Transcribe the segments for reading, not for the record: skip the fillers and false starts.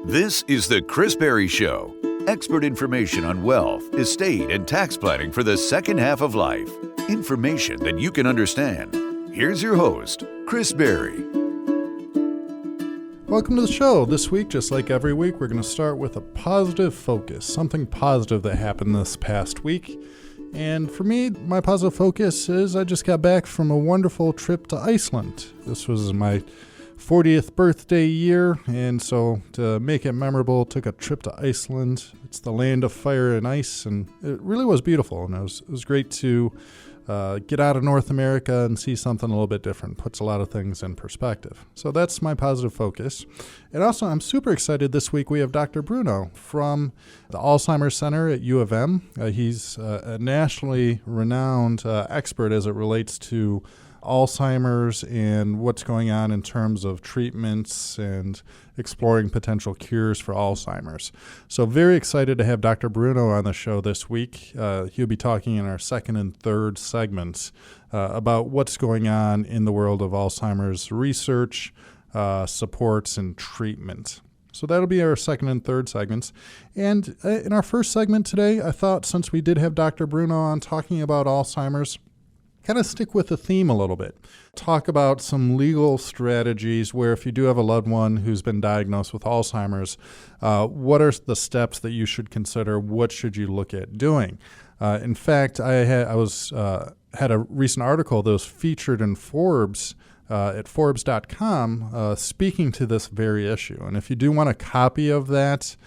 This is the Chris Berry Show. Expert information on wealth, estate, and tax planning for the second half of life. Information that you can understand. Here's your host, Chris Berry. Welcome to the show. This week, just like every week, we're going to start with a positive focus, something positive that happened this past week. And for me, my positive focus is I just got back from a wonderful trip to Iceland. This was my 40th birthday year, and so to make it memorable, took a trip to Iceland. It's the land of fire and ice, and it really was beautiful. And it was great to get out of North America and see something a little bit different. Puts a lot of things in perspective. So that's my positive focus. And also, I'm super excited this week. We have Dr. Bruno from the Alzheimer's Center at U of M. He's a nationally renowned expert as it relates to Alzheimer's and what's going on in terms of treatments and exploring potential cures for Alzheimer's. So very excited to have Dr. Bruno on the show this week. He'll be talking in our second and third segments about what's going on in the world of Alzheimer's research, supports, and treatment. So that'll be our second and third segments. And in our first segment today, I thought since we did have Dr. Bruno on talking about Alzheimer's, kind of stick with the theme a little bit. Talk about some legal strategies where if you do have a loved one who's been diagnosed with Alzheimer's, what are the steps that you should consider? What should you look at doing? In fact, I had a recent article that was featured in Forbes at Forbes.com speaking to this very issue. And if you do want a copy of that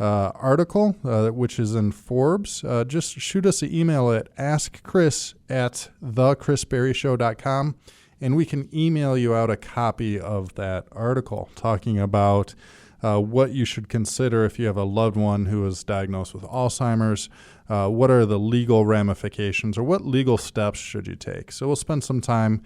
article, which is in Forbes, just shoot us an email at askchris@thechrisberryshow.com, and we can email you out a copy of that article talking about what you should consider if you have a loved one who is diagnosed with Alzheimer's. What are the legal ramifications, or what legal steps should you take? So we'll spend some time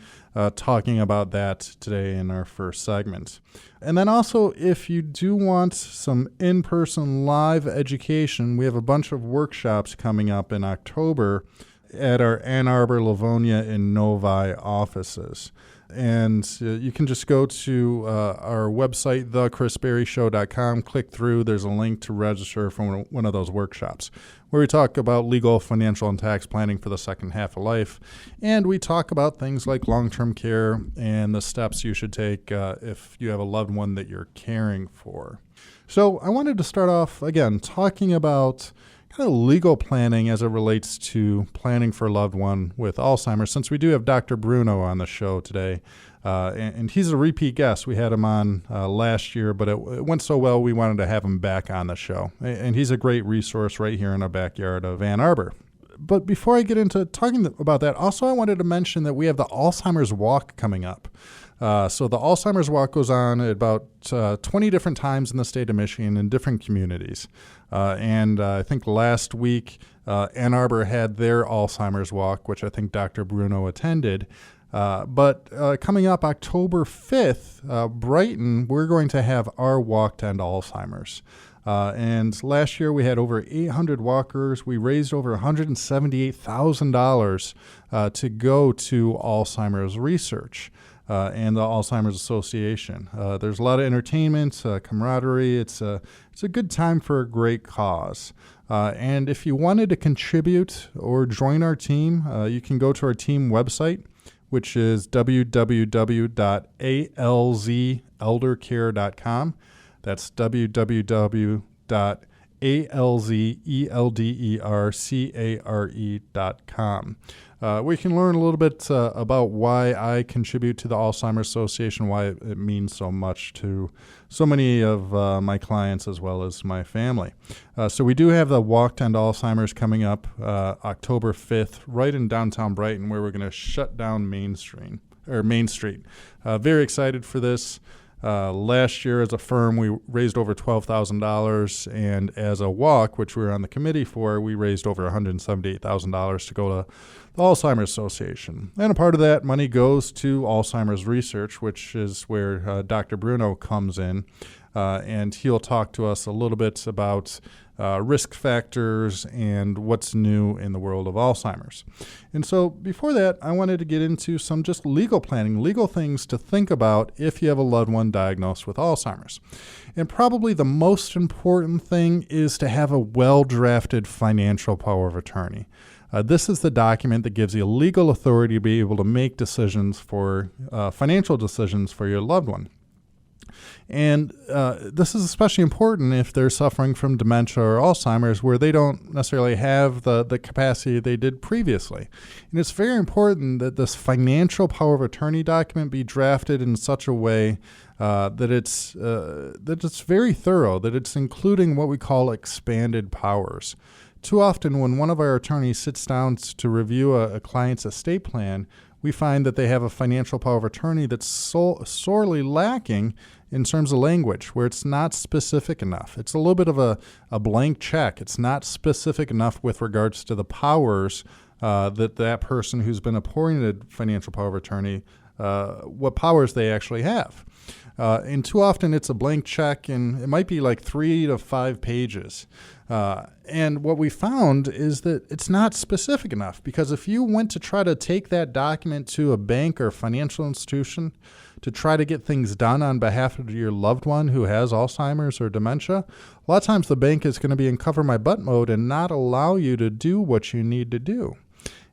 talking about that today in our first segment. And then also, if you do want some in-person live education, we have a bunch of workshops coming up in October at our Ann Arbor, Livonia, and Novi offices. And you can just go to our website, thechrisberryshow.com, click through. There's a link to register for one of those workshops where we talk about legal, financial, and tax planning for the second half of life. And we talk about things like long-term care and the steps you should take if you have a loved one that you're caring for. So I wanted to start off, again, talking about kind of legal planning as it relates to planning for a loved one with Alzheimer's, since we do have Dr. Bruno on the show today. And he's a repeat guest. We had him on last year, but it went so well we wanted to have him back on the show. And he's a great resource right here in our backyard of Ann Arbor. But before I get into talking about that, also I wanted to mention that we have the Alzheimer's Walk coming up. So the Alzheimer's Walk goes on at about 20 different times in the state of Michigan in different communities. And I think last week, Ann Arbor had their Alzheimer's Walk, which I think Dr. Bruno attended. But coming up October 5th, Brighton, we're going to have our Walk to End Alzheimer's. And last year we had over 800 walkers. We raised over $178,000 to go to Alzheimer's research and the Alzheimer's Association. There's a lot of entertainment, camaraderie. It's a good time for a great cause. And if you wanted to contribute or join our team, you can go to our team website, which is www.alzeldercare.com. That's www.alzeldercare.com. We can learn a little bit about why I contribute to the Alzheimer's Association, why it means so much to so many of my clients as well as my family. So we do have the Walk to End Alzheimer's coming up October 5th, right in downtown Brighton, where we're going to shut down Main Street. Very excited for this. Last year as a firm, we raised over $12,000, and as a walk, which we were on the committee for, we raised over $178,000 to go to the Alzheimer's Association. And a part of that money goes to Alzheimer's research, which is where Dr. Bruno comes in. and he'll talk to us a little bit about risk factors and what's new in the world of Alzheimer's. And so before that, I wanted to get into some just legal planning, legal things to think about if you have a loved one diagnosed with Alzheimer's. And probably the most important thing is to have a well-drafted financial power of attorney. This is the document that gives you legal authority to be able to make decisions for financial decisions for your loved one. And this is especially important if they're suffering from dementia or Alzheimer's, where they don't necessarily have the capacity they did previously. And it's very important that this financial power of attorney document be drafted in such a way that it's very thorough, that it's including what we call expanded powers. Too often when one of our attorneys sits down to review a client's estate plan, we find that they have a financial power of attorney that's sorely lacking in terms of language, where it's not specific enough. It's a little bit of a blank check. It's not specific enough with regards to the powers that person who's been appointed financial power of attorney, what powers they actually have. And too often it's a blank check, and it might be like 3 to 5 pages. And what we found is that it's not specific enough, because if you went to try to take that document to a bank or financial institution to try to get things done on behalf of your loved one who has Alzheimer's or dementia, a lot of times the bank is going to be in cover my butt mode and not allow you to do what you need to do.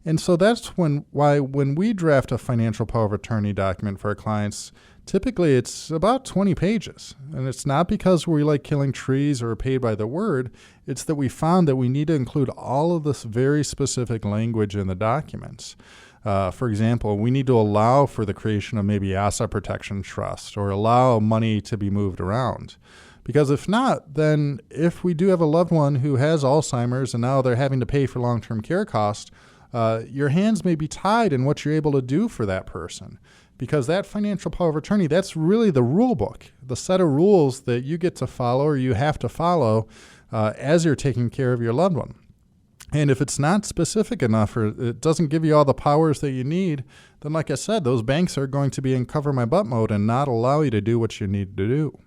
And so that's when we draft a financial power of attorney document for our clients, typically it's about 20 pages. And it's not because we like killing trees or are paid by the word. It's that we found that we need to include all of this very specific language in the documents. For example, we need to allow for the creation of maybe asset protection trust, or allow money to be moved around. Because if not, then if we do have a loved one who has Alzheimer's and now they're having to pay for long-term care costs, your hands may be tied in what you're able to do for that person. Because that financial power of attorney, that's really the rule book, the set of rules that you get to follow or you have to follow as you're taking care of your loved one. And if it's not specific enough, or it doesn't give you all the powers that you need, then like I said, those banks are going to be in cover my butt mode and not allow you to do what you need to do.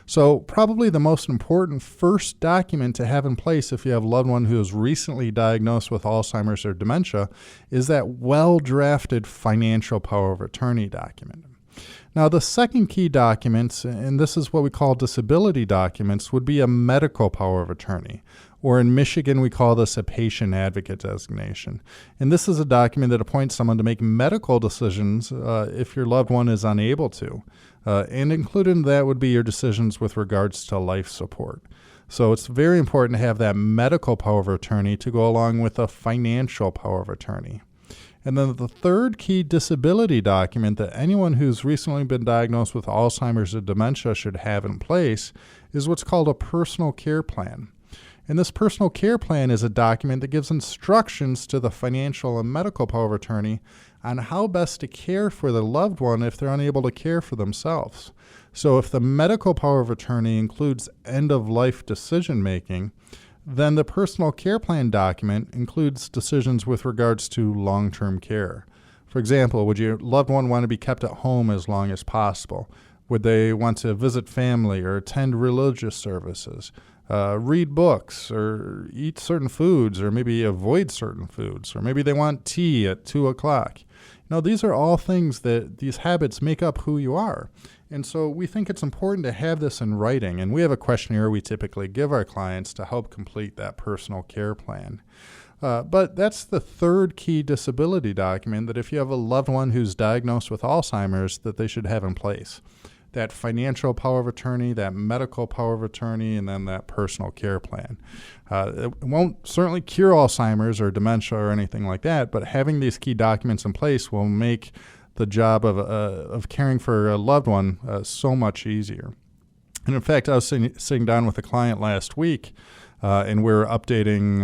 So probably the most important first document to have in place if you have a loved one who is recently diagnosed with Alzheimer's or dementia is that well-drafted financial power of attorney document. Now, the second key document, and this is what we call disability documents, would be a medical power of attorney, or in Michigan, we call this a patient advocate designation. And this is a document that appoints someone to make medical decisions if your loved one is unable to. And included in that would be your decisions with regards to life support. So it's very important to have that medical power of attorney to go along with a financial power of attorney. And then the third key disability document that anyone who's recently been diagnosed with Alzheimer's or dementia should have in place is what's called a personal care plan. And this personal care plan is a document that gives instructions to the financial and medical power of attorney on how best to care for the loved one if they're unable to care for themselves. So if the medical power of attorney includes end-of-life decision-making, then the personal care plan document includes decisions with regards to long-term care. For example, would your loved one want to be kept at home as long as possible? Would they want to visit family or attend religious services, read books, or eat certain foods, or maybe avoid certain foods, or maybe they want tea at 2 o'clock? These are all things that these habits make up who you are. And so we think it's important to have this in writing, and we have a questionnaire we typically give our clients to help complete that personal care plan. But that's the third key disability document that if you have a loved one who's diagnosed with Alzheimer's, that they should have in place. That financial power of attorney, that medical power of attorney, and then that personal care plan. It won't certainly cure Alzheimer's or dementia or anything like that, but having these key documents in place will make the job of caring for a loved one so much easier. And in fact, I was sitting down with a client last week, and we were updating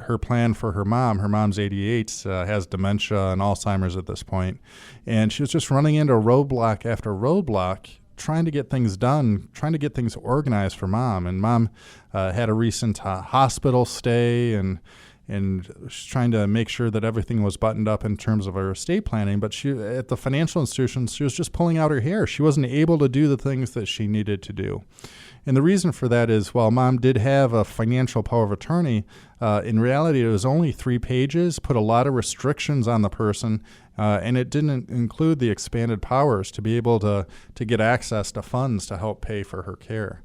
her plan for her mom. Her mom's 88, has dementia and Alzheimer's at this point. And she was just running into roadblock after roadblock, trying to get things done, trying to get things organized for mom. And mom had a recent hospital stay, and and she's trying to make sure that everything was buttoned up in terms of her estate planning. But she, at the financial institution, she was just pulling out her hair. She wasn't able to do the things that she needed to do. And the reason for that is, while Mom did have a financial power of attorney, in reality, it was only 3 pages, put a lot of restrictions on the person, and it didn't include the expanded powers to be able to get access to funds to help pay for her care.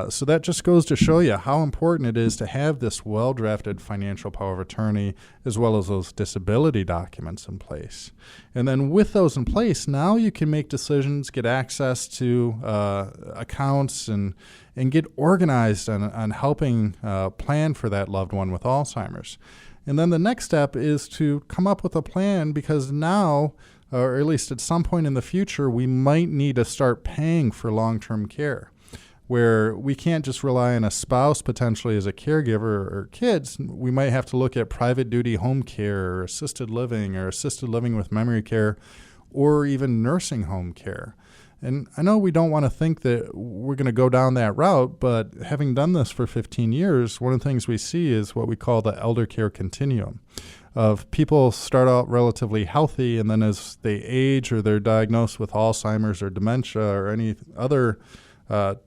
So that just goes to show you how important it is to have this well-drafted financial power of attorney, as well as those disability documents in place. And then with those in place, now you can make decisions, get access to accounts, and get organized on helping plan for that loved one with Alzheimer's. And then the next step is to come up with a plan, because now, or at least at some point in the future, we might need to start paying for long-term care, where we can't just rely on a spouse potentially as a caregiver or kids. We might have to look at private duty home care or assisted living with memory care, or even nursing home care. And I know we don't want to think that we're going to go down that route, but having done this for 15 years, one of the things we see is what we call the elder care continuum, of people start out relatively healthy, and then as they age or they're diagnosed with Alzheimer's or dementia or any other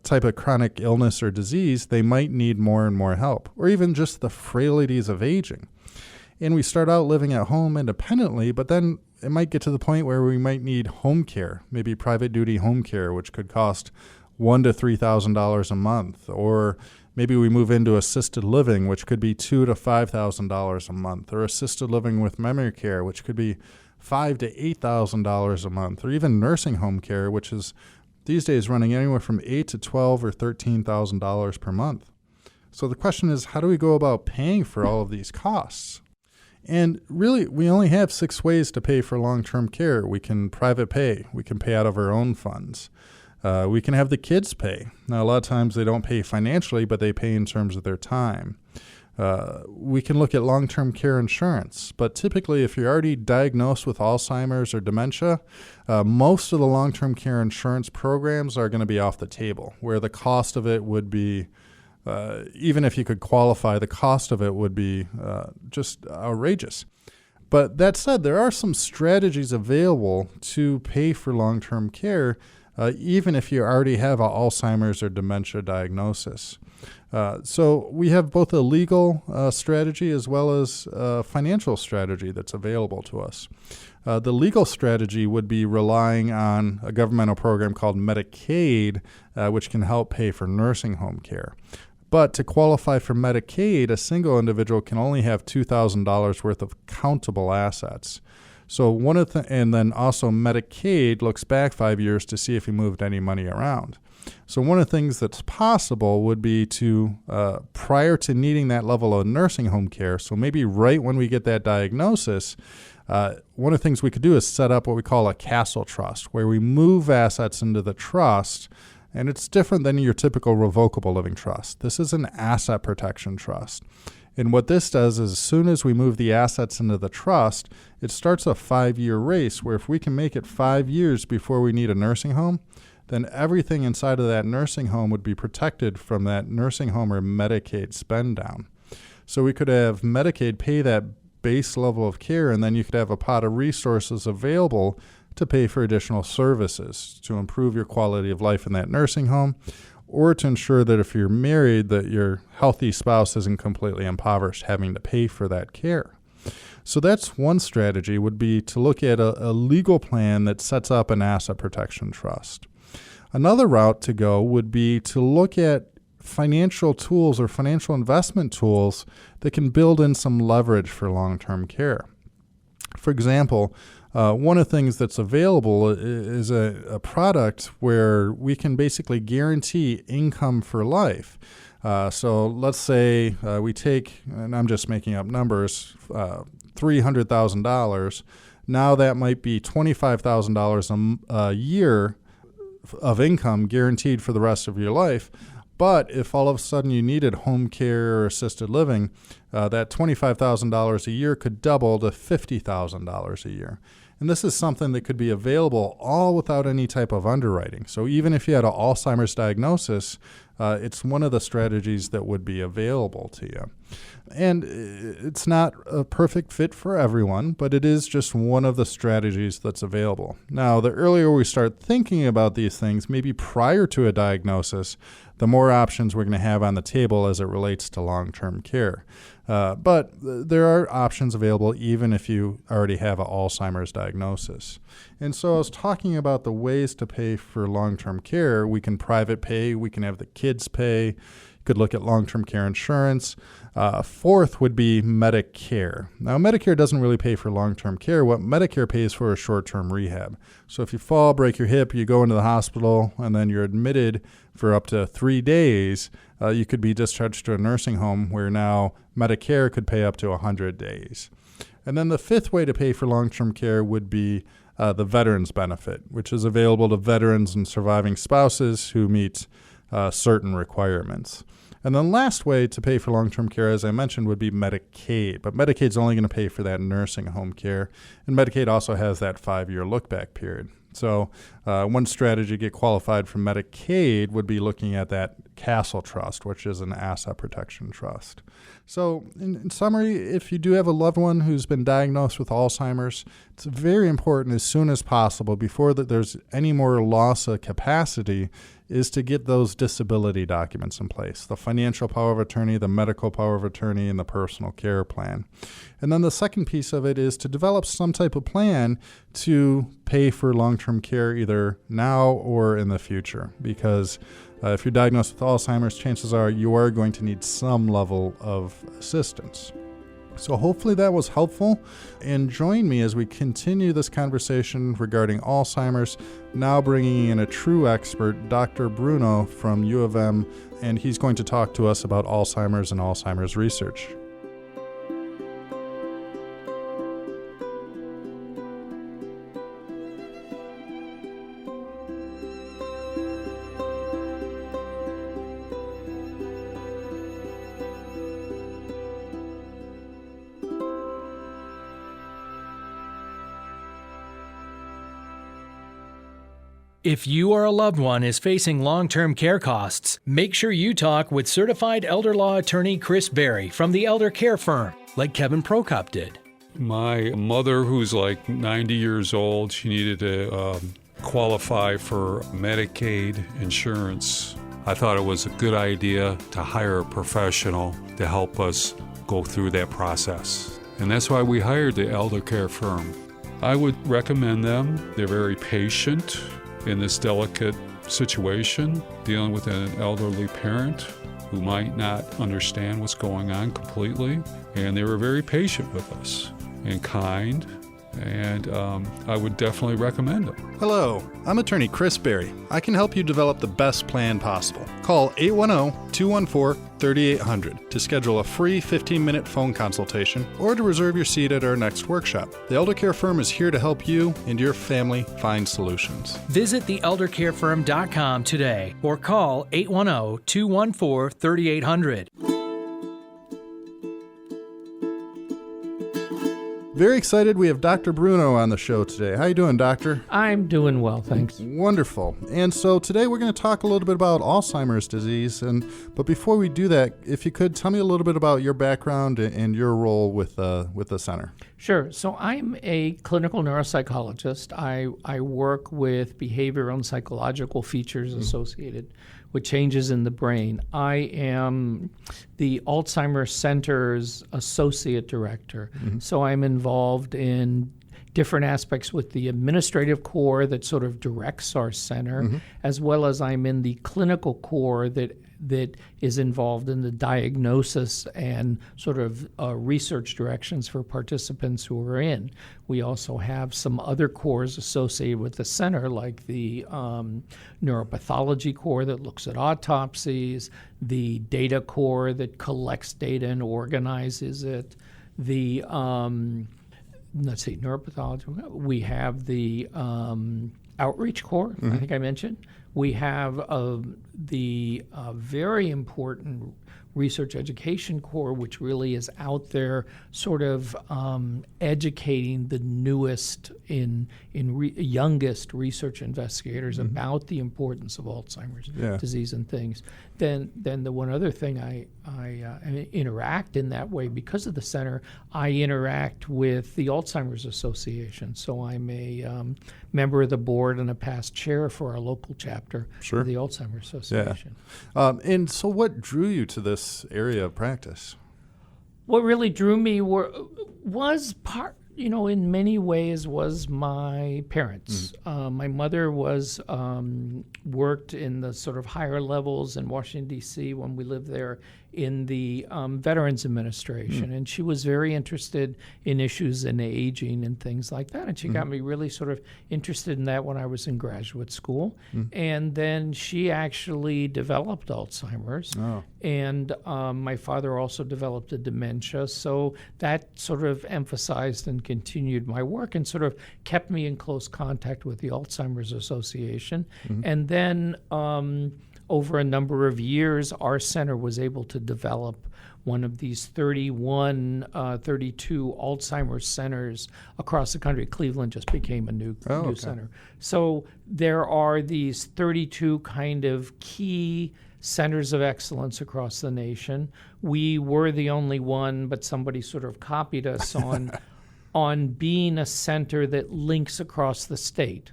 type of chronic illness or disease, they might need more and more help, or even just the frailties of aging. And we start out living at home independently, but then it might get to the point where we might need home care, maybe private duty home care, which could cost $1,000 to $3,000 a month. Or maybe we move into assisted living, which could be $2,000 to $5,000 a month, or assisted living with memory care, which could be $5,000 to $8,000 a month, or even nursing home care, which is these days running anywhere from $8,000 to $12,000 or $13,000 per month. So the question is, how do we go about paying for all of these costs? And really, we only have 6 ways to pay for long-term care. We can private pay. We can pay out of our own funds. We can have the kids pay. Now, a lot of times they don't pay financially, but they pay in terms of their time. We can look at long-term care insurance. But typically, if you're already diagnosed with Alzheimer's or dementia, most of the long-term care insurance programs are going to be off the table, where the cost of it would be even if you could qualify, the cost of it would be just outrageous. But that said, there are some strategies available to pay for long-term care, even if you already have an Alzheimer's or dementia diagnosis. So we have both a legal strategy as well as a financial strategy that's available to us. The legal strategy would be relying on a governmental program called Medicaid, which can help pay for nursing home care. But to qualify for Medicaid, a single individual can only have $2,000 worth of countable assets. So and then also Medicaid looks back 5 years to see if you moved any money around. So one of the things that's possible would be to, prior to needing that level of nursing home care, so maybe right when we get that diagnosis, one of the things we could do is set up what we call a castle trust, where we move assets into the trust. And it's different than your typical revocable living trust. This is an asset protection trust. And what this does is, as soon as we move the assets into the trust, it starts a 5-year race where if we can make it 5 years before we need a nursing home, then everything inside of that nursing home would be protected from that nursing home or Medicaid spend down. So we could have Medicaid pay that base level of care, and then you could have a pot of resources available to pay for additional services to improve your quality of life in that nursing home, or to ensure that if you're married, that your healthy spouse isn't completely impoverished having to pay for that care. So that's one strategy, would be to look at a legal plan that sets up an asset protection trust. Another route to go would be to look at financial tools or financial investment tools that can build in some leverage for long-term care. For example, one of the things that's available is a product where we can basically guarantee income for life. So let's say we take, and I'm just making up numbers, $300,000. Now that might be $25,000 a year of income guaranteed for the rest of your life. But if all of a sudden you needed home care or assisted living, that $25,000 a year could double to $50,000 a year. And this is something that could be available all without any type of underwriting. So even if you had an Alzheimer's diagnosis, it's one of the strategies that would be available to you. And it's not a perfect fit for everyone, but it is just one of the strategies that's available. Now, the earlier we start thinking about these things, maybe prior to a diagnosis, the more options we're going to have on the table as it relates to long-term care. But there are options available even if you already have an Alzheimer's diagnosis. And so I was talking about the ways to pay for long-term care. We can private pay. We can have the kids pay. You could look at long-term care insurance. Fourth would be Medicare. Now, Medicare doesn't really pay for long-term care. What Medicare pays for is short-term rehab. So if you fall, break your hip, you go into the hospital, and then you're admitted for up to 3 days, you could be discharged to a nursing home where now Medicare could pay up to 100 days. And then the fifth way to pay for long-term care would be the veterans benefit, which is available to veterans and surviving spouses who meet certain requirements. And the last way to pay for long-term care, as I mentioned, would be Medicaid. But Medicaid's only going to pay for that nursing home care. And Medicaid also has that 5-year look-back period. So one strategy to get qualified for Medicaid would be looking at that Castle Trust, which is an asset protection trust. So in summary, if you do have a loved one who's been diagnosed with Alzheimer's, it's very important as soon as possible, before there's any more loss of capacity, is to get those disability documents in place, the financial power of attorney, the medical power of attorney, and the personal care plan. And then the second piece of it is to develop some type of plan to pay for long-term care either now or in the future, because if you're diagnosed with Alzheimer's, chances are you are going to need some level of assistance. So hopefully that was helpful, and join me as we continue this conversation regarding Alzheimer's, now bringing in a true expert, Dr. Bruno from U of M, and he's going to talk to us about Alzheimer's and Alzheimer's research. If you or a loved one is facing long-term care costs, make sure you talk with certified elder law attorney Chris Berry from the Elder Care Firm, like Kevin Prokop did. My mother, who's like 90 years old, she needed to qualify for Medicaid insurance. I thought it was a good idea to hire a professional to help us go through that process. And that's why we hired the Elder Care Firm. I would recommend them. They're very patient in this delicate situation, dealing with an elderly parent who might not understand what's going on completely. And they were very patient with us and kind, and I would definitely recommend them. Hello, I'm attorney Chris Berry. I can help you develop the best plan possible. Call 810-214-3800 to schedule a free 15-minute phone consultation or to reserve your seat at our next workshop. The Elder Care Firm is here to help you and your family find solutions. Visit theeldercarefirm.com today or call 810-214-3800. Very excited. We have Dr. Bruno on the show today. How you doing, Doctor? I'm doing well, thanks. Wonderful. And so today we're going to talk a little bit about Alzheimer's disease. But before we do that, if you could tell me a little bit about your background and your role with the center. Sure. So I'm a clinical neuropsychologist. I work with behavioral and psychological features associated with changes in the brain. I am the Alzheimer's Center's associate director. So I'm involved in different aspects with the administrative core that sort of directs our center, as well as I'm in the clinical core that is involved in the diagnosis and sort of research directions for participants who are in. We also have some other cores associated with the center, like the neuropathology core that looks at autopsies, the data core that collects data and organizes it, the neuropathology. We have the outreach core, I think I mentioned. We have the very important research education corps, which really is out there sort of educating the newest youngest research investigators about the importance of Alzheimer's disease and things. Then the one other thing I interact in that way because of the center. I interact with the Alzheimer's Association, so I'm a member of the board and a past chair for our local chapter of the Alzheimer's Association. And so, what drew you to this area of practice? What really drew me was part. In many ways, was my parents. My mother worked in the sort of higher levels in Washington, D.C. when we lived there in the Veterans Administration. And she was very interested in issues in aging and things like that. And she got me really sort of interested in that when I was in graduate school. And then she actually developed Alzheimer's. And my father also developed a dementia. So that sort of emphasized and continued my work and sort of kept me in close contact with the Alzheimer's Association. And then over a number of years, our center was able to develop one of these 32 Alzheimer's centers across the country. Cleveland just became a new center. So there are these 32 kind of key centers of excellence across the nation. We were the only one, but somebody sort of copied us on being a center that links across the state.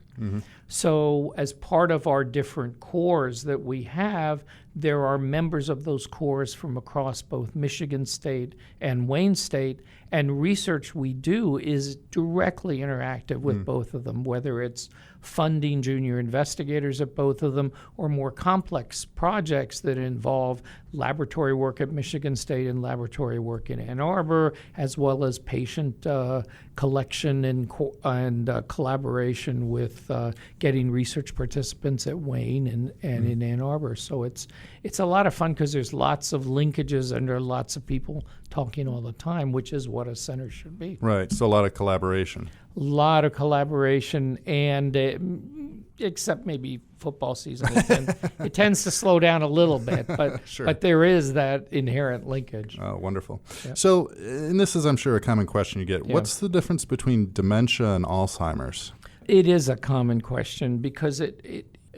So as part of our different corps that we have, there are members of those corps from across both Michigan State and Wayne State, and research we do is directly interactive with both of them, whether it's funding junior investigators at both of them or more complex projects that involve laboratory work at Michigan State and laboratory work in Ann Arbor, as well as patient collection and collaboration with getting research participants at Wayne and in Ann Arbor. So it's a lot of fun because there's lots of linkages and there are lots of people talking all the time, which is what a center should be. Right, so a lot of collaboration. A lot of collaboration, and except maybe football season, it tends to slow down a little bit, but but there is that inherent linkage. Oh, wonderful. Yeah. So, and this is, I'm sure, a common question you get. Yeah. What's the difference between dementia and Alzheimer's? It is a common question because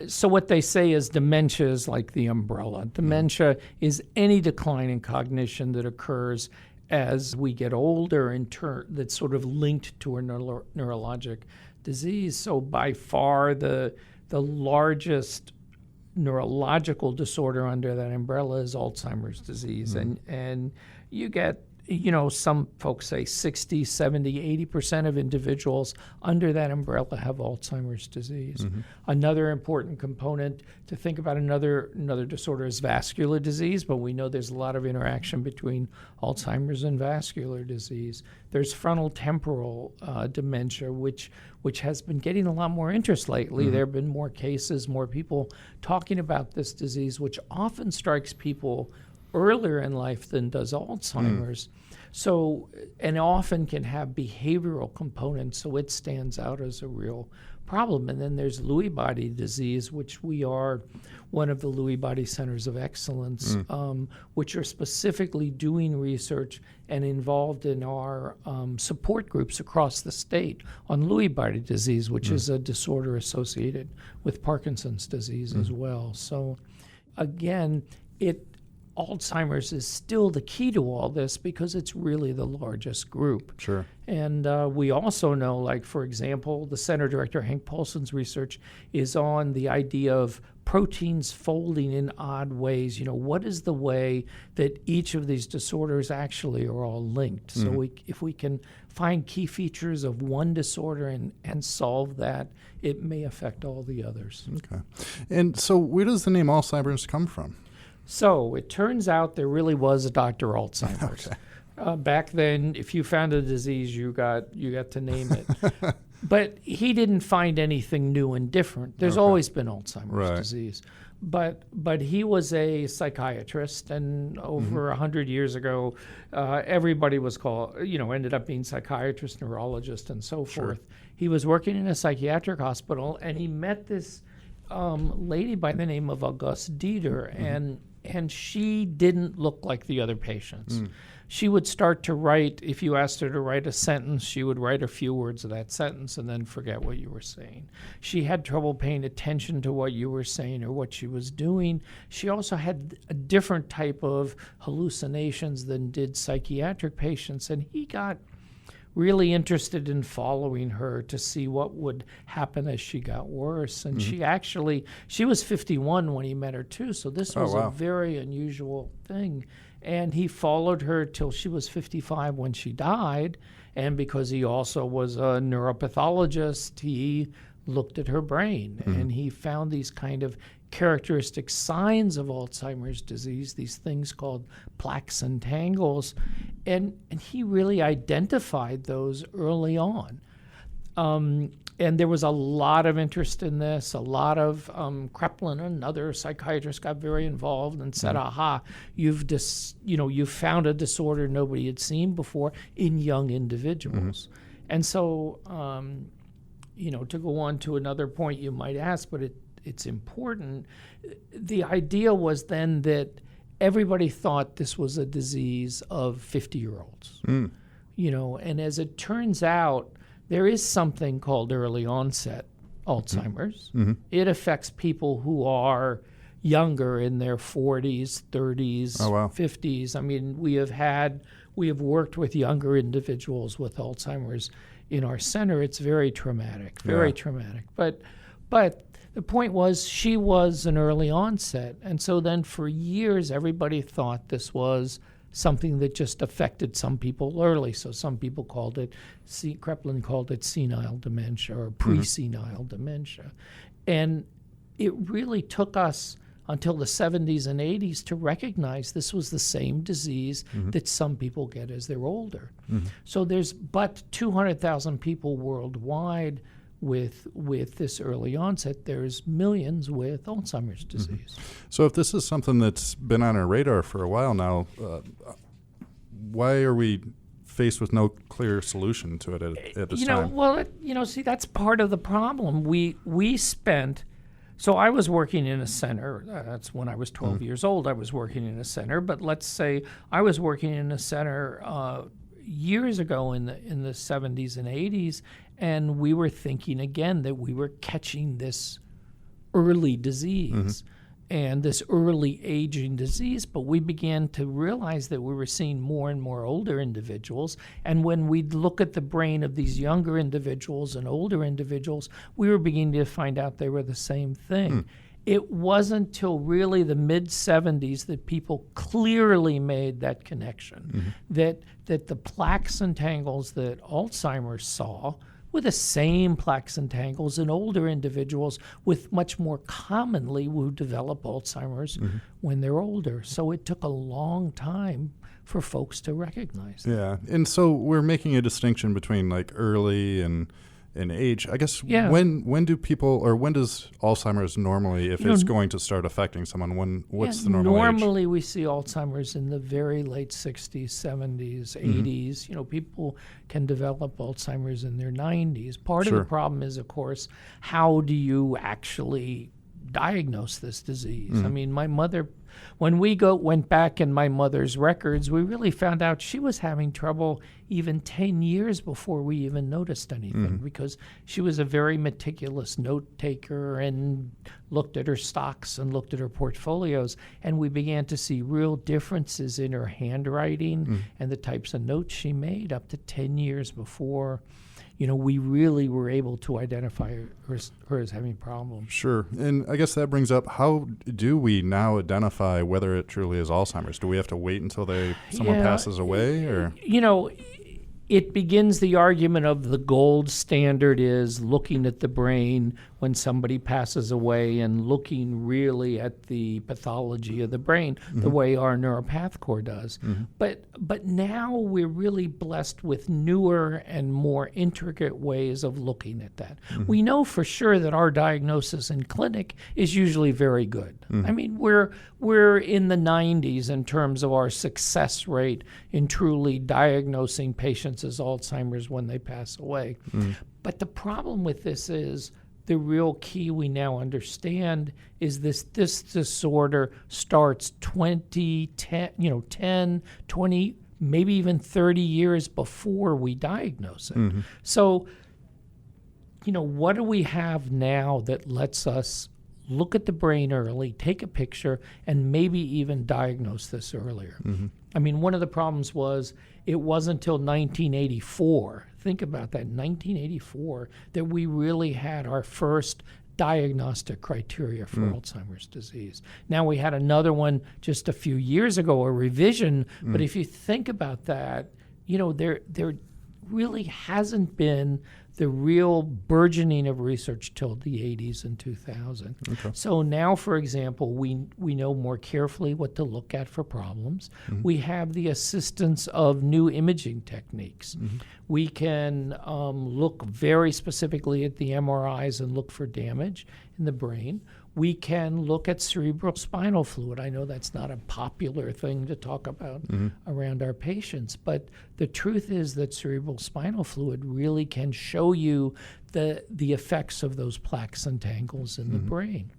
so what they say is dementia is like the umbrella. Dementia is any decline in cognition that occurs as we get older that's sort of linked to a neurologic disease. So by far the largest neurological disorder under that umbrella is Alzheimer's disease. And you get, some folks say 60, 70, 80% of individuals under that umbrella have Alzheimer's disease. Another important component to think about another disorder is vascular disease, but we know there's a lot of interaction between Alzheimer's and vascular disease. There's frontal temporal dementia, which has been getting a lot more interest lately. There have been more cases, more people talking about this disease, which often strikes people earlier in life than does Alzheimer's. So, and often can have behavioral components, so it stands out as a real problem. And then there's Lewy body disease, which we are one of the Lewy body centers of excellence, which are specifically doing research and involved in our support groups across the state on Lewy body disease, which is a disorder associated with Parkinson's disease as well. So again, Alzheimer's is still the key to all this because it's really the largest group. Sure. And we also know, like, for example, the center director, Hank Paulson's research is on the idea of proteins folding in odd ways. What is the way that each of these disorders actually are all linked? So if we can find key features of one disorder and solve that, it may affect all the others. Okay. And so where does the name Alzheimer's come from? So it turns out there really was a Dr. Alzheimer's. Okay. Back then, if you found a disease, you got to name it. But he didn't find anything new and different. There's always been Alzheimer's disease. But he was a psychiatrist, and over 100 years ago, everybody was called, ended up being psychiatrist, neurologist, and so forth. He was working in a psychiatric hospital, and he met this lady by the name of Auguste Dieter, and she didn't look like the other patients. She would start to write, if you asked her to write a sentence, she would write a few words of that sentence and then forget what you were saying. She had trouble paying attention to what you were saying or what she was doing. She also had a different type of hallucinations than did psychiatric patients, and he got really interested in following her to see what would happen as she got worse. And she was 51 when he met her too, so this was a very unusual thing. And he followed her till she was 55 when she died. And because he also was a neuropathologist, he looked at her brain and he found these kind of characteristic signs of Alzheimer's disease, these things called plaques and tangles. And he really identified those early on. And there was a lot of interest in this. A lot of Kreplin, another psychiatrist, got very involved and said, "Aha, you've found a disorder nobody had seen before in young individuals." And so, to go on to another point you might ask, but it's important. The idea was then that everybody thought this was a disease of 50-year-olds. And as it turns out, there is something called early onset Alzheimer's. It affects people who are younger, in their 40s, 30s, 50s. I mean, we have worked with younger individuals with Alzheimer's in our center. It's very traumatic, traumatic. But the point was, she was an early onset, and so then for years everybody thought this was something that just affected some people early. So some people called it, Kreplin called it senile dementia or pre-senile dementia. And it really took us until the 70s and 80s to recognize this was the same disease that some people get as they're older. So there's but 200,000 people worldwide with this early onset. There's millions with Alzheimer's disease. So if this is something that's been on our radar for a while now, why are we faced with no clear solution to it at this time? Well, see, that's part of the problem. We spent. So I was working in a center. That's when I was 12 years old. I was working in a center. But let's say I was working in a center years ago in the 70s and 80s, and we were thinking again that we were catching this early disease and this early aging disease, but we began to realize that we were seeing more and more older individuals, and when we'd look at the brain of these younger individuals and older individuals, we were beginning to find out they were the same thing. It wasn't till really the mid-70s that people clearly made that connection, that the plaques and tangles that Alzheimer's saw were the same plaques and tangles in older individuals with much more commonly who develop Alzheimer's when they're older. So it took a long time for folks to recognize that. Yeah, and so we're making a distinction between like early and age. I guess when do people, or when does Alzheimer's normally, if it's going to start affecting someone, what's the normal age? Normally we see Alzheimer's in the very late 60s, 70s, 80s. People can develop Alzheimer's in their 90s. Part of the problem is, of course, how do you actually diagnose this disease? I mean, my mother, when we went back in my mother's records, we really found out she was having trouble even 10 years before we even noticed anything, because she was a very meticulous note taker and looked at her stocks and looked at her portfolios, and we began to see real differences in her handwriting and the types of notes she made up to 10 years before we really were able to identify her as having problems. Sure. And I guess that brings up, how do we now identify whether it truly is Alzheimer's? Do we have to wait until someone passes away? Or it begins the argument of the gold standard is looking at the brain when somebody passes away and looking really at the pathology of the brain the way our neuropath core does. But now we're really blessed with newer and more intricate ways of looking at that. We know for sure that our diagnosis in clinic is usually very good. I mean, we're in the 90s in terms of our success rate in truly diagnosing patients as Alzheimer's when they pass away. But the problem with this is the real key we now understand is this disorder starts 10, 20, maybe even 30 years before we diagnose it. So, what do we have now that lets us look at the brain early, take a picture, and maybe even diagnose this earlier? I mean, one of the problems was it wasn't until 1984, think about that, 1984, that we really had our first diagnostic criteria for Alzheimer's disease. Now, we had another one just a few years ago, a revision, but if you think about that, there really hasn't been the real burgeoning of research till the 80s and 2000. So now, for example, we know more carefully what to look at for problems. We have the assistance of new imaging techniques. We can look very specifically at the MRIs and look for damage in the brain. We can look at cerebral spinal fluid. I know that's not a popular thing to talk about around our patients, but the truth is that cerebral spinal fluid really can show you the effects of those plaques and tangles in the brain.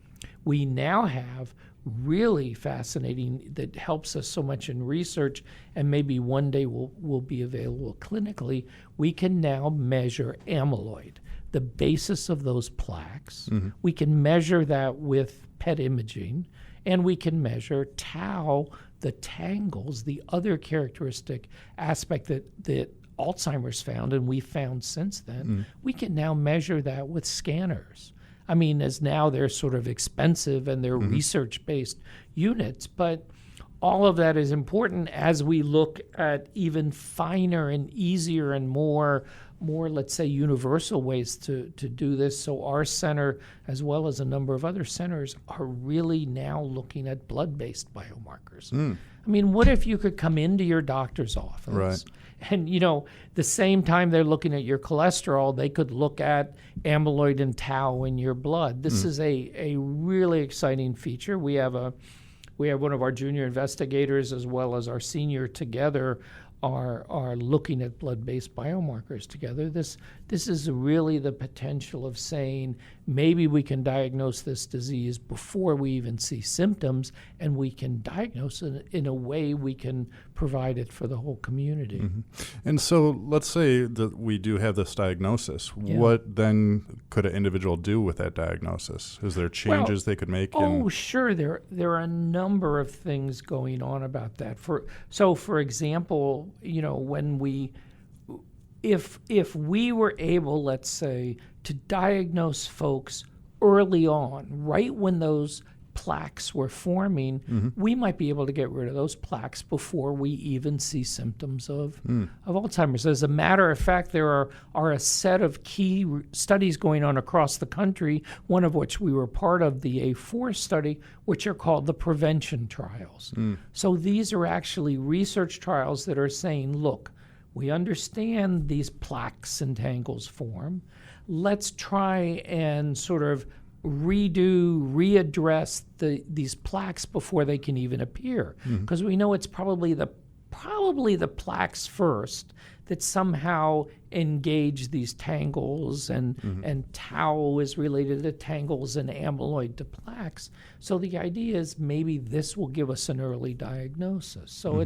We now have really fascinating, that helps us so much in research, and maybe one day will be available clinically. We can now measure amyloid, the basis of those plaques. We can measure that with PET imaging, and we can measure tau, the tangles, the other characteristic aspect that Alzheimer's found, and we found since then. We can now measure that with scanners. I mean, as now they're sort of expensive and they're research-based units, but all of that is important as we look at even finer and easier and more, let's say, universal ways to do this. So our center, as well as a number of other centers, are really now looking at blood-based biomarkers. I mean, what if you could come into your doctor's office and, the same time they're looking at your cholesterol, they could look at amyloid and tau in your blood. This is a really exciting feature. We have one of our junior investigators as well as our senior together are looking at blood-based biomarkers together. This is really the potential of saying maybe we can diagnose this disease before we even see symptoms, and we can diagnose it in a way we can provide it for the whole community. And so let's say that we do have this diagnosis. What then could an individual do with that diagnosis? Is there changes they could make? Sure. There are a number of things going on about that. For example, when if we were able, let's say, to diagnose folks early on, right when those plaques were forming, we might be able to get rid of those plaques before we even see symptoms of Alzheimer's. As a matter of fact, there are a set of key studies going on across the country, one of which we were part of, the A4 study, which are called the prevention trials. So these are actually research trials that are saying, look, we understand these plaques and tangles form. Let's try and sort of readdress these plaques before they can even appear, because we know it's probably the plaques first that somehow engage these tangles, and tau is related to tangles and amyloid to plaques. So the idea is maybe this will give us an early diagnosis. So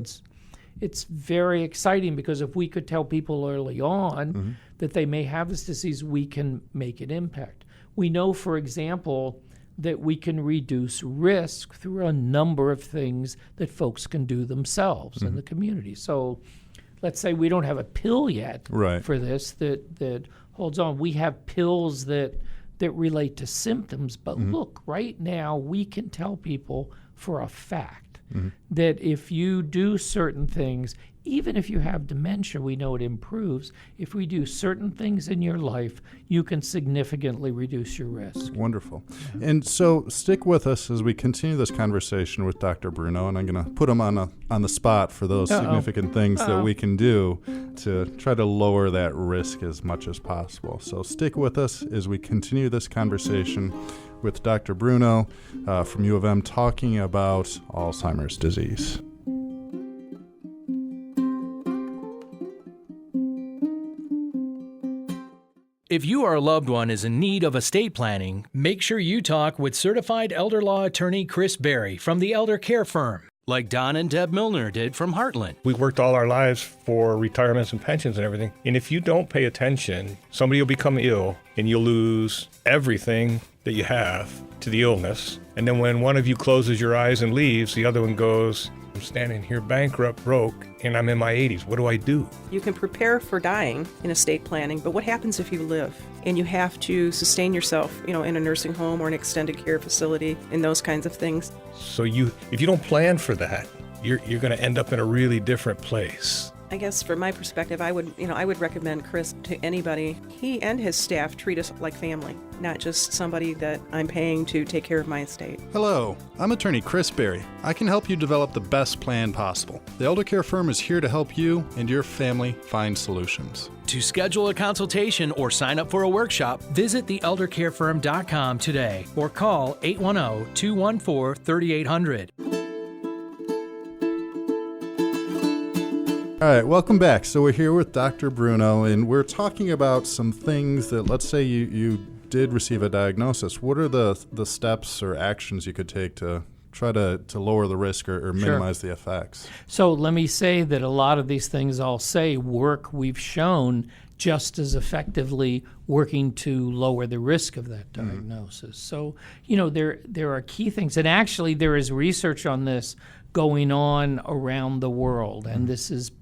it's very exciting, because if we could tell people early on that they may have this disease, we can make an impact. We know, for example, that we can reduce risk through a number of things that folks can do themselves in the community. So let's say we don't have a pill yet for this that holds on. We have pills that relate to symptoms, but look, right now we can tell people for a fact that if you do certain things, even if you have dementia, we know it improves. If we do certain things in your life, you can significantly reduce your risk. Wonderful. And so stick with us as we continue this conversation with Dr. Bruno, and I'm going to put him on the spot for those significant things that we can do to try to lower that risk as much as possible. So stick with us as we continue this conversation with Dr. Bruno from U of M, talking about Alzheimer's disease. If you or a loved one is in need of estate planning, make sure you talk with certified elder law attorney Chris Berry from the Elder Care Firm, like Don and Deb Milner did from Heartland. We worked all our lives for retirements and pensions and everything. And if you don't pay attention, somebody will become ill and you'll lose everything that you have to the illness. And then when one of you closes your eyes and leaves, the other one goes, I'm standing here bankrupt, broke, and I'm in my 80s. What do I do? You can prepare for dying in estate planning, but what happens if you live and you have to sustain yourself, in a nursing home or an extended care facility and those kinds of things? So if you don't plan for that, you're going to end up in a really different place. I guess from my perspective, I would recommend Chris to anybody. He and his staff treat us like family, not just somebody that I'm paying to take care of my estate. Hello, I'm attorney Chris Berry. I can help you develop the best plan possible. The Elder Care Firm is here to help you and your family find solutions. To schedule a consultation or sign up for a workshop, visit theeldercarefirm.com today or call 810-214-3800. All right, welcome back. So we're here with Dr. Bruno, and we're talking about some things that, let's say you did receive a diagnosis. What are the steps or actions you could take to try to lower the risk or minimize the effects? So let me say that a lot of these things I'll say we've shown just as effectively working to lower the risk of that diagnosis. So, there are key things. And actually, there is research on this going on around the world. And this is,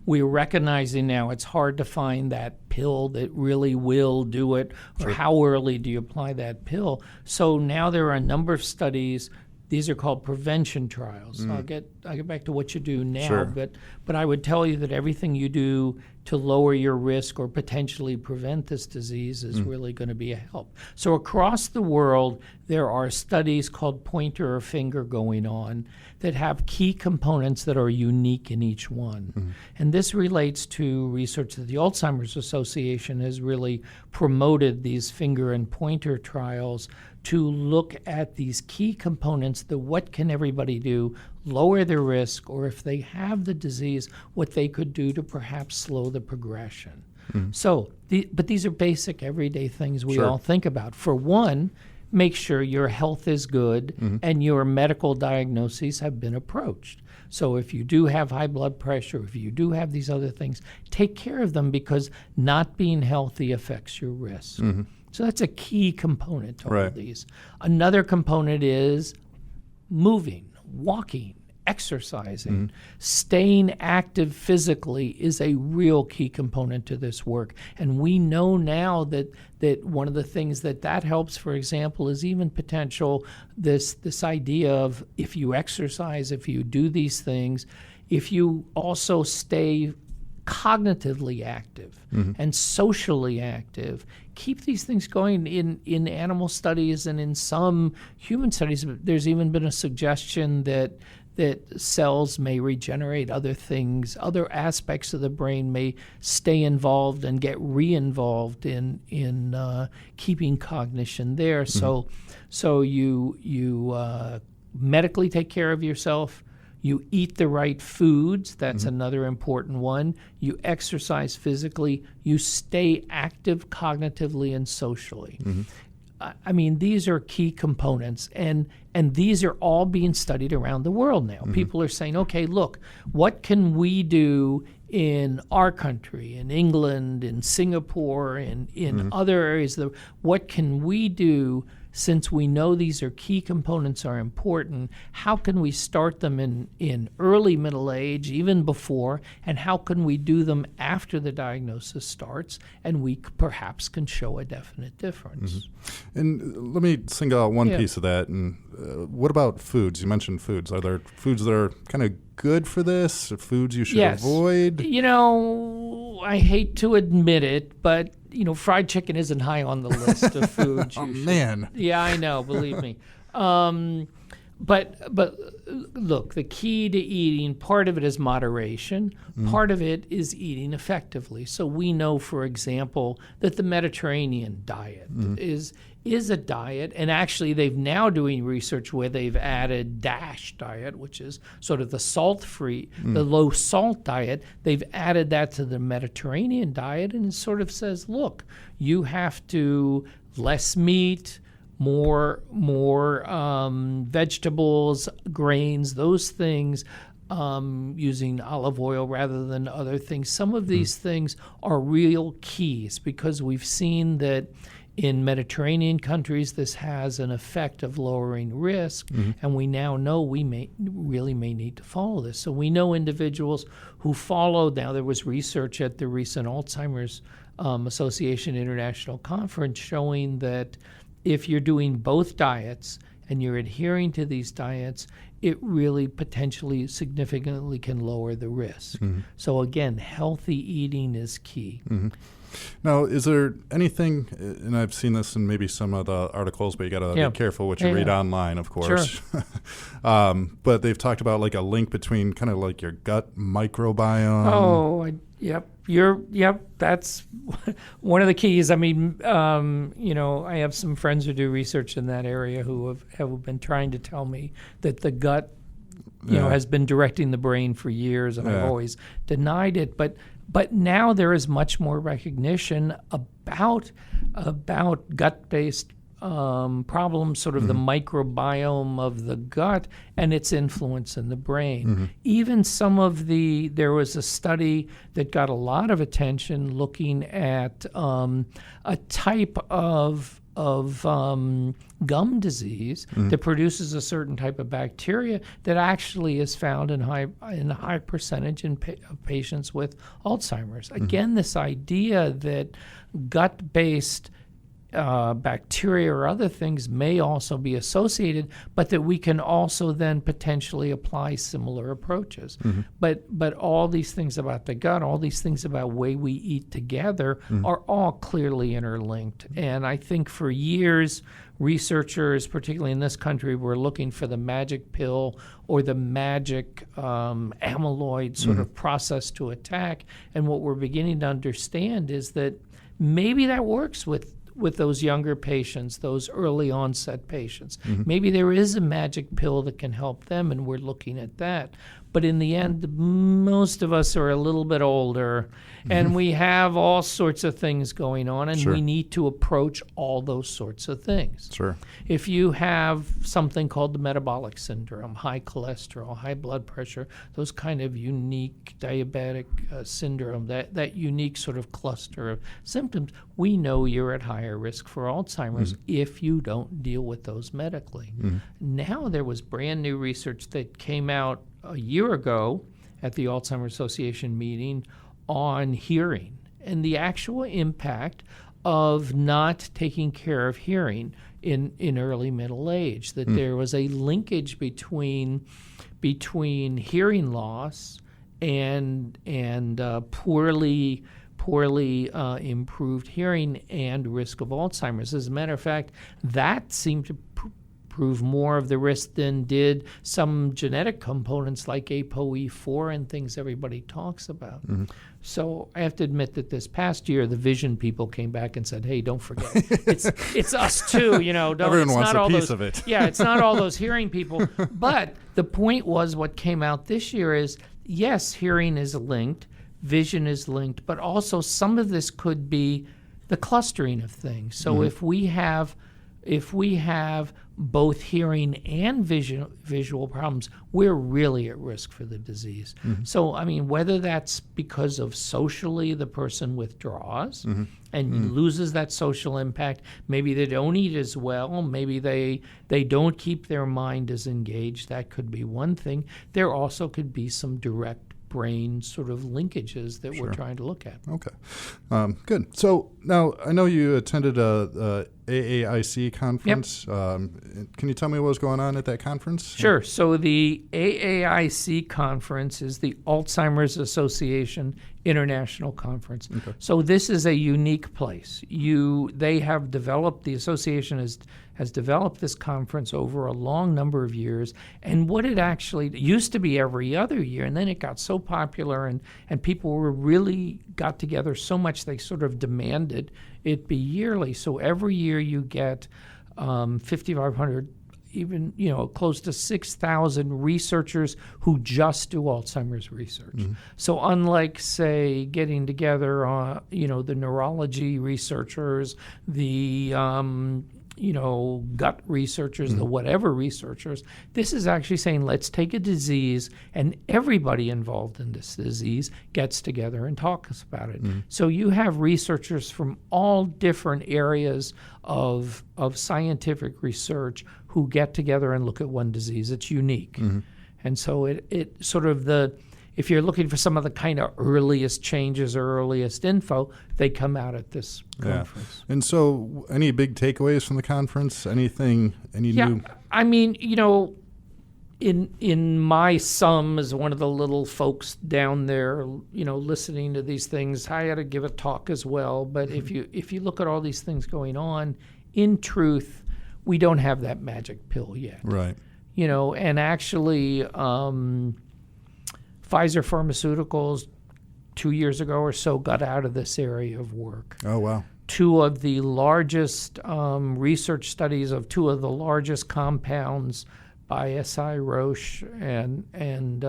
we're recognizing now it's hard to find that pill that really will do it, or how early do you apply that pill. So now there are a number of studies. These are called prevention trials. I'll get back to what you do now, but I would tell you that everything you do to lower your risk or potentially prevent this disease is really going to be a help. So across the world, there are studies called pointer or finger going on that have key components that are unique in each one. And this relates to research that the Alzheimer's Association has really promoted, these finger and pointer trials, to look at these key components, what can everybody do, lower their risk, or if they have the disease, what they could do to perhaps slow the progression. So, but these are basic everyday things we all think about. For one, make sure your health is good and your medical diagnoses have been approached. So if you do have high blood pressure, if you do have these other things, take care of them, because not being healthy affects your risk. So that's a key component to all of these. Another component is moving, walking, exercising, staying active physically is a real key component to this work. And we know now that one of the things that helps, for example, is even potential this idea of, if you exercise, if you do these things, if you also stay cognitively active and socially active, keep these things going. In animal studies and in some human studies, there's even been a suggestion that cells may regenerate, other things, other aspects of the brain may stay involved and get re-involved in keeping cognition there. So you medically take care of yourself. You eat the right foods. That's another important one. You exercise physically. You stay active cognitively and socially. I mean, these are key components, and these are all being studied around the world now. People are saying, okay, look, what can we do in our country, in England, in Singapore, in other areas? What can we do, since we know these are key components are important? How can we start them in early middle age, even before, and how can we do them after the diagnosis starts, and we perhaps can show a definite difference? And let me single out one piece of that. And what about foods? You mentioned foods. Are there foods that are kind of good for this, or foods you should avoid? I hate to admit it, but fried chicken isn't high on the list of foods. Man. Yeah, I know. Believe me. But look, the key to eating, part of it is moderation. Part of it is eating effectively. So we know, for example, that the Mediterranean diet is is a diet, and actually they've now doing research where they've added DASH diet, which is sort of the salt-free, the low-salt diet. They've added that to the Mediterranean diet, and it sort of says, look, you have to less meat, more vegetables, grains, those things, using olive oil rather than other things. Some of these things are real keys because we've seen that in Mediterranean countries this has an effect of lowering risk, and we now know we may need to follow this. So we know individuals who followed. Now there was research at the recent Alzheimer's Association International Conference showing that if you're doing both diets and you're adhering to these diets, it really potentially significantly can lower the risk. So again, healthy eating is key. Now, is there anything, and I've seen this in maybe some of the articles, but you got to be careful what you read online, of course. Sure. But they've talked about like a link between kind of like your gut microbiome. That's one of the keys. I mean, I have some friends who do research in that area who have been trying to tell me that the gut, has been directing the brain for years, and I've always denied it. But now there is much more recognition about gut-based problems, sort of the microbiome of the gut and its influence in the brain. Even there was a study that got a lot of attention looking at a type of gum disease that produces a certain type of bacteria that actually is found in a high percentage of patients with Alzheimer's. Again, this idea that gut-based bacteria or other things may also be associated, but that we can also then potentially apply similar approaches. But all these things about the gut, all these things about way we eat together are all clearly interlinked. And I think for years, researchers, particularly in this country, were looking for the magic pill or the magic amyloid sort of process to attack. And what we're beginning to understand is that maybe that works with those younger patients, those early onset patients. Maybe there is a magic pill that can help them, and we're looking at that. But in the end, most of us are a little bit older, and we have all sorts of things going on, and we need to approach all those sorts of things. If you have something called the metabolic syndrome, high cholesterol, high blood pressure, those kind of unique diabetic syndrome, that unique sort of cluster of symptoms, we know you're at higher risk for Alzheimer's if you don't deal with those medically. Now there was brand new research that came out a year ago at the Alzheimer's Association meeting on hearing and the actual impact of not taking care of hearing in early middle age, that there was a linkage between hearing loss and poorly improved hearing and risk of Alzheimer's. As a matter of fact, that seemed to prove more of the risk than did some genetic components like ApoE4 and things everybody talks about. So I have to admit that this past year, the vision people came back and said, "Hey, don't forget, it's us too. Everyone wants a piece of it." Yeah, it's not all those hearing people. But the point was, what came out this year is, yes, hearing is linked, vision is linked, but also some of this could be the clustering of things. So if we have both hearing and visual problems, we're really at risk for the disease. So, I mean, whether that's because of socially the person withdraws and loses that social impact, maybe they don't eat as well, maybe they don't keep their mind as engaged, that could be one thing. There also could be some direct brain sort of linkages that we're trying to look at. Okay. Good. So now I know you attended a AAIC conference. Can you tell me what was going on at that conference? Sure. So the AAIC conference is the Alzheimer's Association International Conference. So this is a unique place. The association has developed this conference over a long number of years, and what it actually used to be every other year, and then it got so popular and people were really got together so much they sort of demanded it be yearly. So every year you get 5,500, even close to 6,000 researchers who just do Alzheimer's research. So unlike, say, getting together, the neurology researchers, the gut researchers, the whatever researchers, this is actually saying, let's take a disease, and everybody involved in this disease gets together and talks about it. So you have researchers from all different areas of scientific research who get together and look at one disease. It's unique. And so it sort of if you're looking for some of the kind of earliest changes or earliest info, they come out at this conference. And so any big takeaways from the conference? Anything, any new? I mean, in my sum as one of the little folks down there, listening to these things, I had to give a talk as well. But if you look at all these things going on, in truth, we don't have that magic pill yet. Right. And actually, Pfizer Pharmaceuticals 2 years ago or so got out of this area of work. Oh, wow. Two of the largest research studies of two of the largest compounds by SI, Roche, and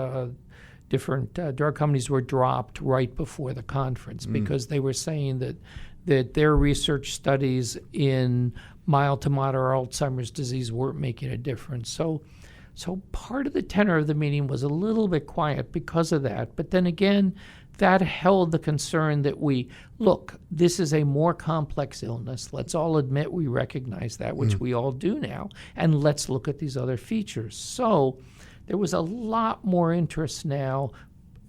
different drug companies were dropped right before the conference because they were saying that their research studies in mild to moderate Alzheimer's disease weren't making a difference. So part of the tenor of the meeting was a little bit quiet because of that. But then again, that held the concern that this is a more complex illness. Let's all admit we recognize that, which we all do now, and let's look at these other features. So there was a lot more interest now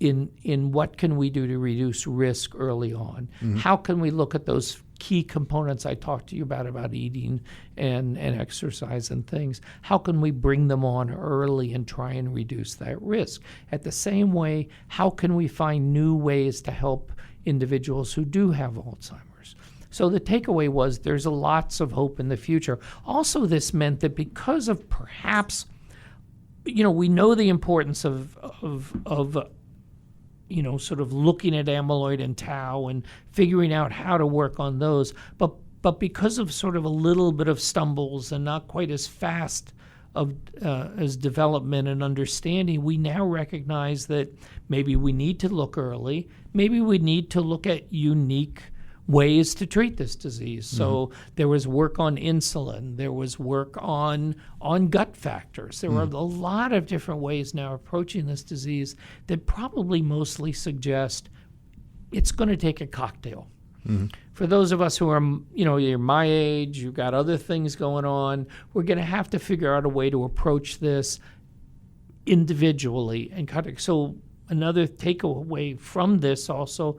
in what can we do to reduce risk early on. How can we look at those key components I talked to you about eating and exercise and things? How can we bring them on early and try and reduce that risk? At the same way, how can we find new ways to help individuals who do have Alzheimer's? So the takeaway was there's lots of hope in the future. Also, this meant that because of perhaps, we know the importance of sort of looking at amyloid and tau and figuring out how to work on those. But because of sort of a little bit of stumbles and not quite as fast as development and understanding, we now recognize that maybe we need to look early. Maybe we need to look at unique ways to treat this disease. So there was work on insulin. There was work on gut factors. There were a lot of different ways now approaching this disease that probably mostly suggest it's going to take a cocktail. For those of us who are, you're my age, you've got other things going on, we're going to have to figure out a way to approach this individually and cut it. So another takeaway from this also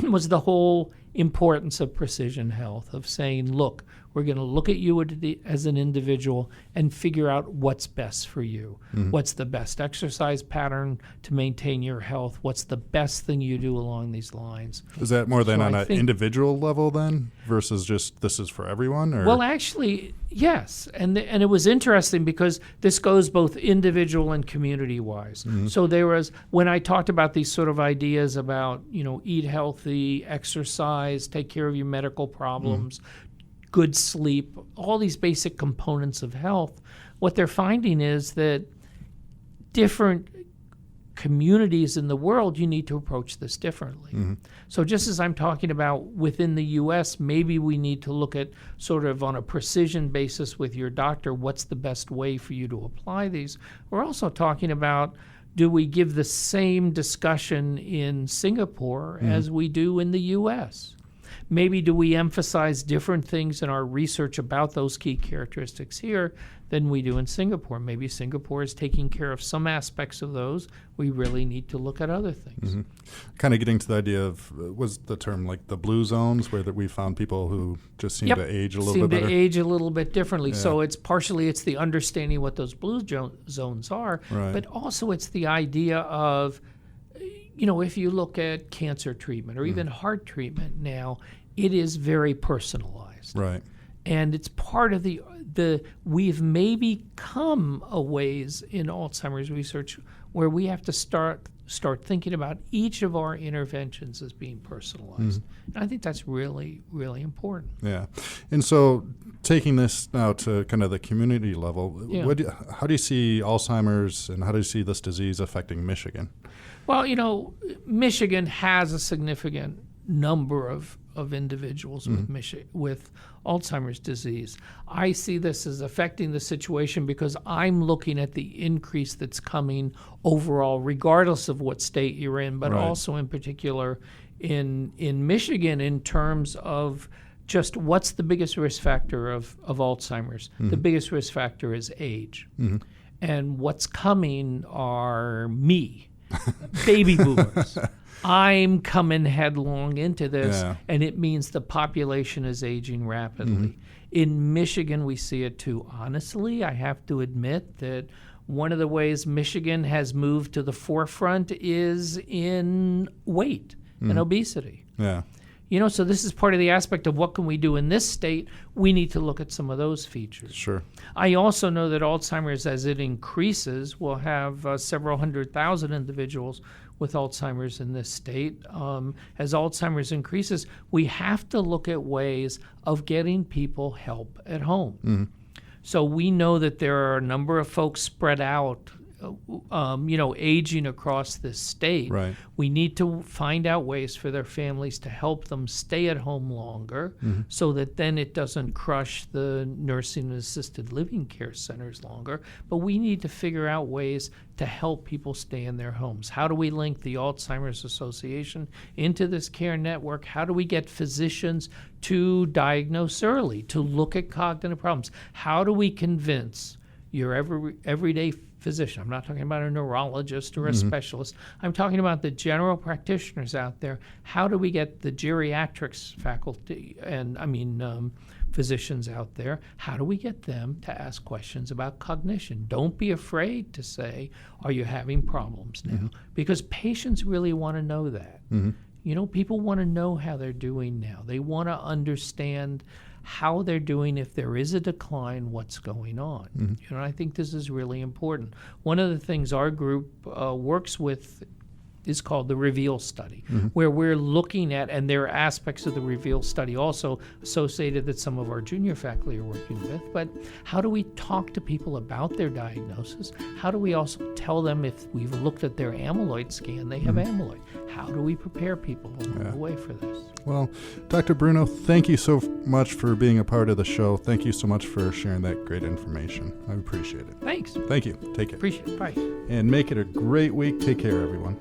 was the whole importance of precision health, of saying, look, we're going to look at you as an individual and figure out what's best for you. What's the best exercise pattern to maintain your health? What's the best thing you do along these lines? Is that more than on an individual level then versus just this is for everyone? Or? Well, actually, yes. And it was interesting because this goes both individual and community-wise. So there was, when I talked about these sort of ideas about, eat healthy, exercise, take care of your medical problems, good sleep, all these basic components of health, what they're finding is that different communities in the world, you need to approach this differently. So just as I'm talking about within the U.S., maybe we need to look at sort of on a precision basis with your doctor, what's the best way for you to apply these? We're also talking about, do we give the same discussion in Singapore as we do in the U.S.? Maybe do we emphasize different things in our research about those key characteristics here than we do in Singapore? Maybe Singapore is taking care of some aspects of those. We really need to look at other things. Kind of getting to the idea of, was the term like the blue zones, where that we found people who just seem to age a little bit better? Seem to age a little bit differently. Yeah. So it's the understanding what those blue zones are, but also it's the idea of, if you look at cancer treatment or even heart treatment now, it is very personalized. Right. And it's part of the we've maybe come a ways in Alzheimer's research where we have to start thinking about each of our interventions as being personalized. And I think that's really, really important. Yeah. And so taking this now to kind of the community level, how do you see Alzheimer's and how do you see this disease affecting Michigan? Well, Michigan has a significant number of individuals with Alzheimer's disease. I see this as affecting the situation because I'm looking at the increase that's coming overall, regardless of what state you're in, but also in particular in Michigan in terms of just what's the biggest risk factor of Alzheimer's. The biggest risk factor is age. And what's coming are baby boomers. I'm coming headlong into this, and it means the population is aging rapidly. In Michigan, we see it too. Honestly, I have to admit that one of the ways Michigan has moved to the forefront is in weight and obesity. Yeah. So this is part of the aspect of what can we do in this state. We need to look at some of those features. Sure. I also know that Alzheimer's, as it increases, will have several 100,000 individuals with Alzheimer's in this state. As Alzheimer's increases, we have to look at ways of getting people help at home. So we know that there are a number of folks spread out, aging across this state. Right. We need to find out ways for their families to help them stay at home longer so that then it doesn't crush the nursing and assisted living care centers longer. But we need to figure out ways to help people stay in their homes. How do we link the Alzheimer's Association into this care network? How do we get physicians to diagnose early, to look at cognitive problems? How do we convince your everyday physician? I'm not talking about a neurologist or a specialist. I'm talking about the general practitioners out there. How do we get the geriatrics faculty and physicians out there? How do we get them to ask questions about cognition? Don't be afraid to say, are you having problems now? Because patients really want to know that. People want to know how they're doing now. They want to understand how they're doing. If there is a decline, what's going on. I think this is really important. One of the things our group works with is called the REVEAL study, where we're looking at, and there are aspects of the REVEAL study also associated that some of our junior faculty are working with, but how do we talk to people about their diagnosis? How do we also tell them if we've looked at their amyloid scan, they have amyloid? How do we prepare people along the way for this? Well, Dr. Bruno, thank you so much for being a part of the show. Thank you so much for sharing that great information. I appreciate it. Thanks. Thank you. Take care. Appreciate it. Bye. And make it a great week. Take care, everyone.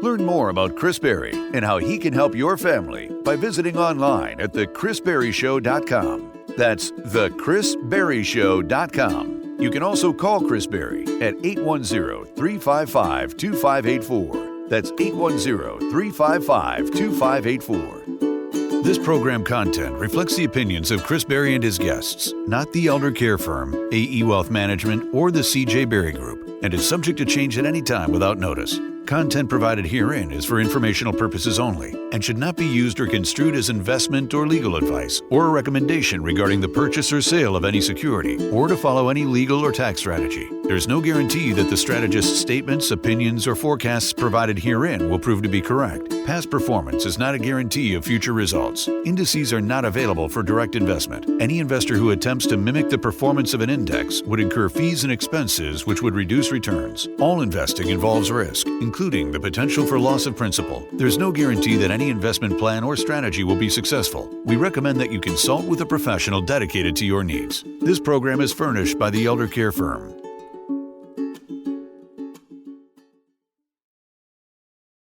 Learn more about Chris Berry and how he can help your family by visiting online at thechrisberryshow.com. That's thechrisberryshow.com. You can also call Chris Berry at 810-355-2584. That's 810-355-2584. This program content reflects the opinions of Chris Berry and his guests, not the elder care firm, AE Wealth Management, or the CJ Berry Group, and is subject to change at any time without notice. Content provided herein is for informational purposes only and should not be used or construed as investment or legal advice or a recommendation regarding the purchase or sale of any security or to follow any legal or tax strategy. There's no guarantee that the strategist's statements, opinions, or forecasts provided herein will prove to be correct. Past performance is not a guarantee of future results. Indices are not available for direct investment. Any investor who attempts to mimic the performance of an index would incur fees and expenses which would reduce returns. All investing involves risk, including the potential for loss of principal. There's no guarantee that any investment plan or strategy will be successful. We recommend that you consult with a professional dedicated to your needs. This program is furnished by the Elder Care Firm.